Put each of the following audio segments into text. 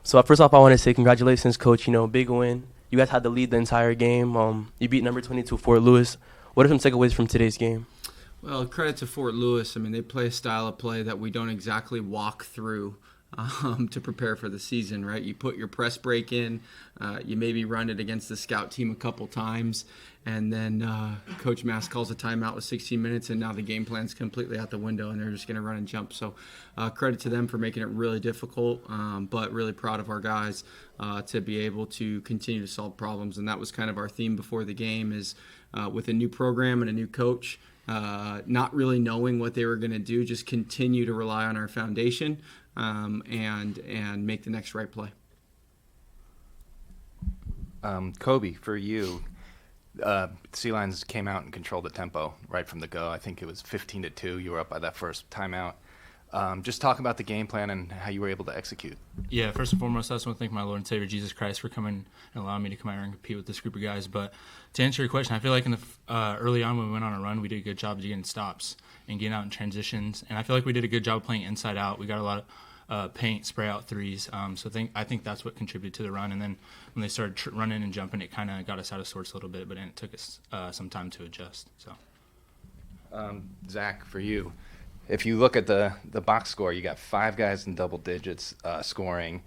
So first off, I want to say congratulations, coach. Big win. You guys had the lead the entire game. You beat number 22 Fort Lewis. What are some takeaways from today's game? Well, credit to Fort Lewis. I mean, they play a style of play that we don't exactly walk through to prepare for the season, right? You put your press break in, you maybe run it against the scout team a couple times, and then Coach Mast calls a timeout with 16 minutes, and now the game plan's completely out the window, and they're just going to run and jump. So credit to them for making it really difficult, but really proud of our guys to be able to continue to solve problems. And that was kind of our theme before the game is with a new program and a new coach, not really knowing what they were going to do, just continue to rely on our foundation and make the next right play. Kobe, for you, Sea Lions came out and controlled the tempo right from the go. I think it was 15-2. You were up by that first timeout. Just talk about the game plan and how you were able to execute. Yeah, first and foremost, I just want to thank my Lord and Savior Jesus Christ for coming and allowing me to come out here and compete with this group of guys. But to answer your question, I feel like in the early on when we went on a run, we did a good job of getting stops and getting out in transitions. And I feel like we did a good job of playing inside out. We got a lot of paint, spray out threes. So I think that's what contributed to the run. And then when they started running and jumping, it kind of got us out of sorts a little bit, but it took us some time to adjust. So, Zach, for you, if you look at the box score, you got 5 guys in double digits scoring.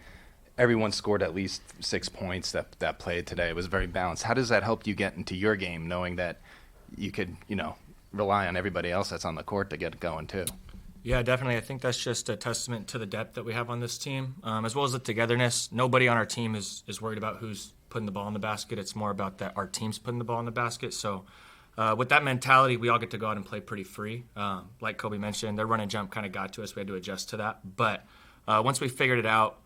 Everyone scored at least 6 points that played today. It was very balanced. How does that help you get into your game, knowing that you could, rely on everybody else that's on the court to get it going too? Yeah, definitely. I think that's just a testament to the depth that we have on this team, as well as the togetherness. Nobody on our team is worried about who's putting the ball in the basket. It's more about that our team's putting the ball in the basket. So with that mentality, we all get to go out and play pretty free. Like Kobe mentioned, their run and jump kind of got to us. We had to adjust to that. But once we figured it out,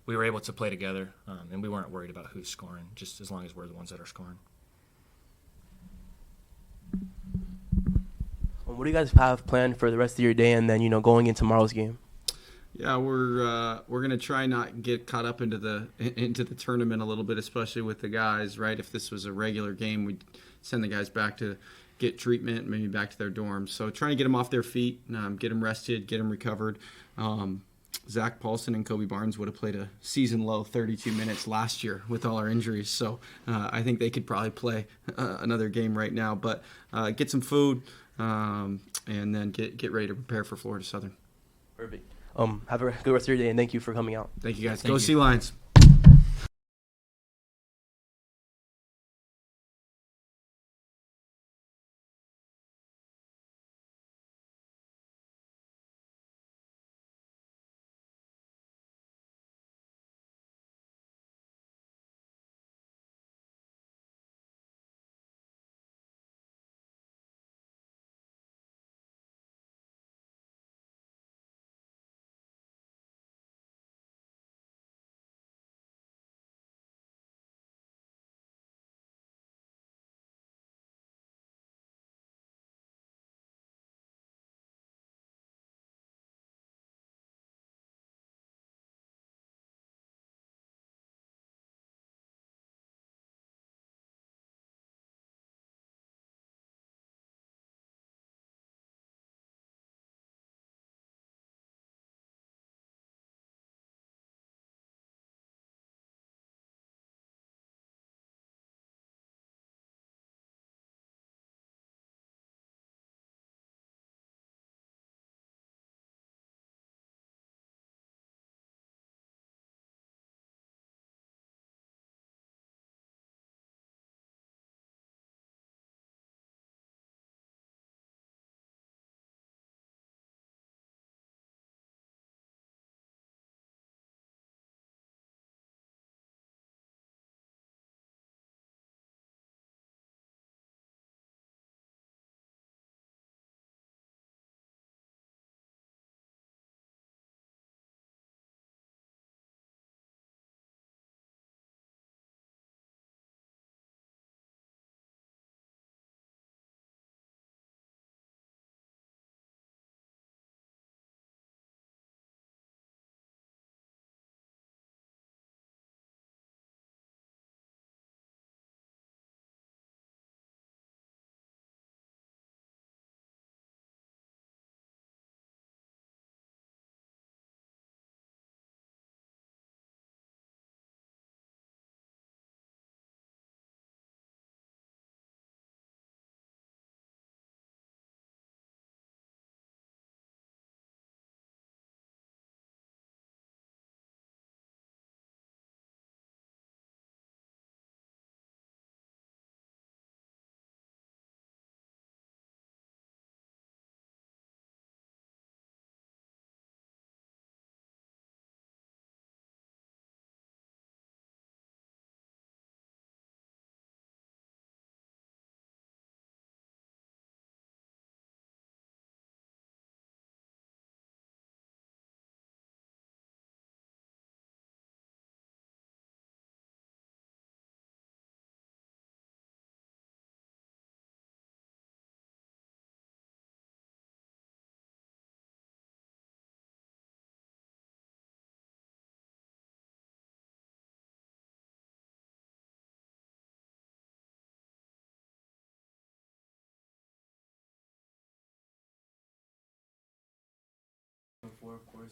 we were able to play together, and we weren't worried about who's scoring, just as long as we're the ones that are scoring. What do you guys have planned for the rest of your day and then, going into tomorrow's game? Yeah, we're gonna try not get caught up into the tournament a little bit, especially with the guys. Right, if this was a regular game, we'd send the guys back to get treatment, maybe back to their dorms. So trying to get them off their feet, get them rested, get them recovered. Zach Paulson and Kobe Barnes would have played a season-low 32 minutes last year with all our injuries. So I think they could probably play another game right now. But get some food and then get ready to prepare for Florida Southern. Perfect. Have a good rest of your day, and thank you for coming out. Thank you, guys. Thank Go you. Sea Lions.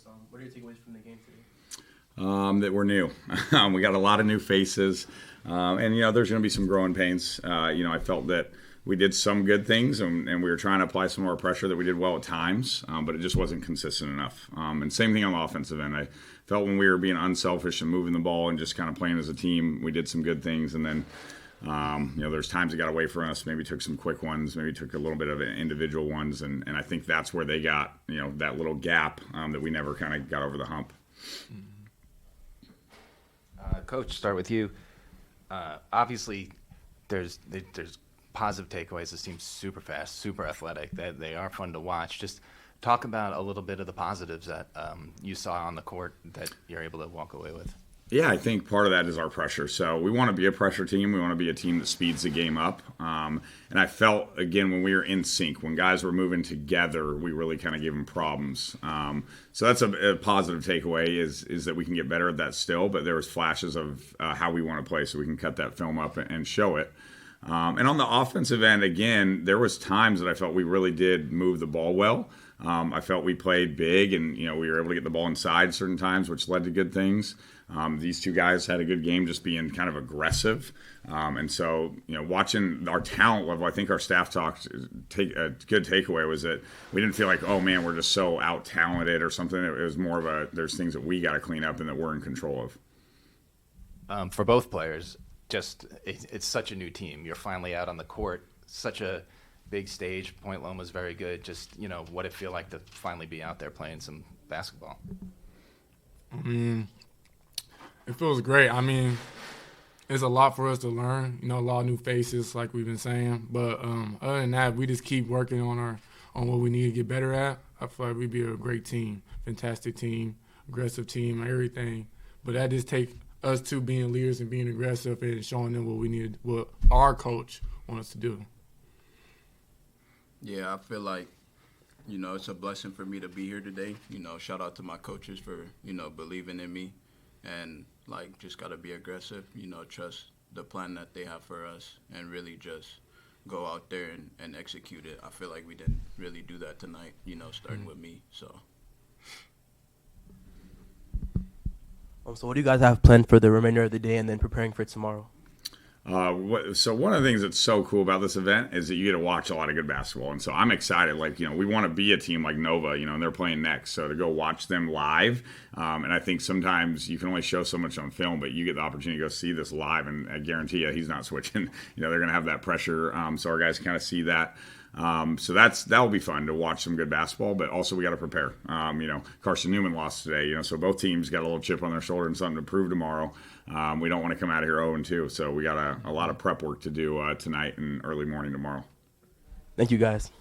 course. What are your takeaways from the game today? That we're new. We got a lot of new faces, and there's going to be some growing pains. I felt that we did some good things, and we were trying to apply some more pressure that we did well at times, but it just wasn't consistent enough. And same thing on the offensive end. I felt when we were being unselfish and moving the ball and just kind of playing as a team, we did some good things, and then there's times it got away from us. Maybe took some quick ones, maybe took a little bit of individual ones, and I think that's where they got that little gap that we never kind of got over the hump. Coach, start with you. Obviously, there's positive takeaways. This team's super fast, super athletic. They are fun to watch. Just talk about a little bit of the positives that you saw on the court that you're able to walk away with. Yeah, I think part of that is our pressure. So we want to be a pressure team. We want to be a team that speeds the game up. And I felt, again, when we were in sync, when guys were moving together, we really kind of gave them problems. So that's a positive takeaway is that we can get better at that still. But there was flashes of how we want to play, so we can cut that film up and show it. And on the offensive end, again, there was times that I felt we really did move the ball well. I felt we played big, and we were able to get the ball inside certain times, which led to good things. These two guys had a good game, just being kind of aggressive. And so, watching our talent level, I think our staff talked. A good takeaway was that we didn't feel like, oh man, we're just so out talented or something. It was more of there's things that we got to clean up and that we're in control of. For both players, it's such a new team. You're finally out on the court, such a big stage. Point Loma's very good. Just what it feel like to finally be out there playing some basketball. It feels great. I mean, it's a lot for us to learn. A lot of new faces, like we've been saying. But other than that, we just keep working on what we need to get better at. I feel like we'd be a great team, fantastic team, aggressive team, everything. But that just takes us two being leaders and being aggressive and showing them what we need, what our coach wants us to do. Yeah, I feel like, it's a blessing for me to be here today. Shout out to my coaches for, believing in me. And, just got to be aggressive, trust the plan that they have for us and really just go out there and execute it. I feel like we didn't really do that tonight, starting with me. So So what do you guys have planned for the remainder of the day and then preparing for tomorrow? So one of the things that's so cool about this event is that you get to watch a lot of good basketball. And so I'm excited. We want to be a team like Nova, and they're playing next. So to go watch them live. And I think sometimes you can only show so much on film, but you get the opportunity to go see this live. And I guarantee you he's not switching. They're going to have that pressure. So our guys kind of see that. So that'll be fun to watch some good basketball, but also we got to prepare. Carson Newman lost today, so both teams got a little chip on their shoulder and something to prove tomorrow. We don't want to come out of here 0-2, so we got a lot of prep work to do tonight and early morning tomorrow. Thank you, guys.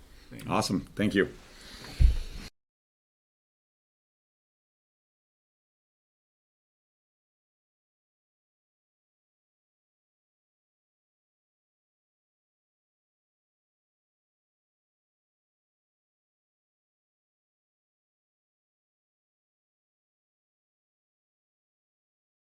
Awesome. Thank you.